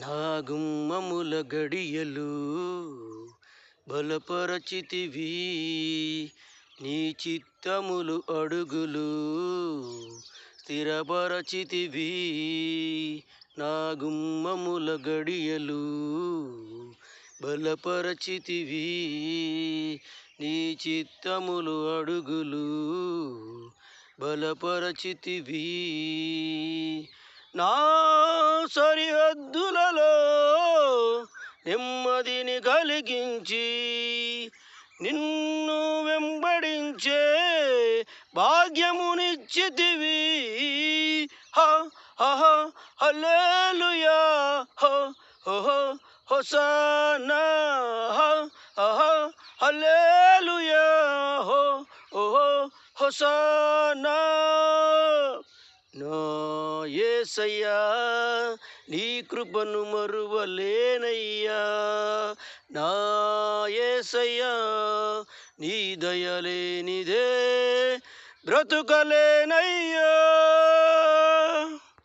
నా గుమ్మముల గడియలు బలపరచితివి, నీ చిత్తములు అడుగులు స్థిరపరచితివి. నా గుమ్మముల గడియలు బలపరచితివి, నీ చిత్తములు అడుగులు బలపరచితివి. నా సరిహద్దులలో నెమ్మదిని కలిగించి నిన్ను వెంబడించే భాగ్యమునిచ్చితివి. హ హ హల్లెలూయా, హో హో హోసానా, హ హల్లెలూయా, హో ఓహో హోసానా. నా యేసయ్యా, నీ కృపను మరువలేనయ్యా. నా యేసయ్యా, నీ దయలేనిదే బ్రతుకలేనయ్యా.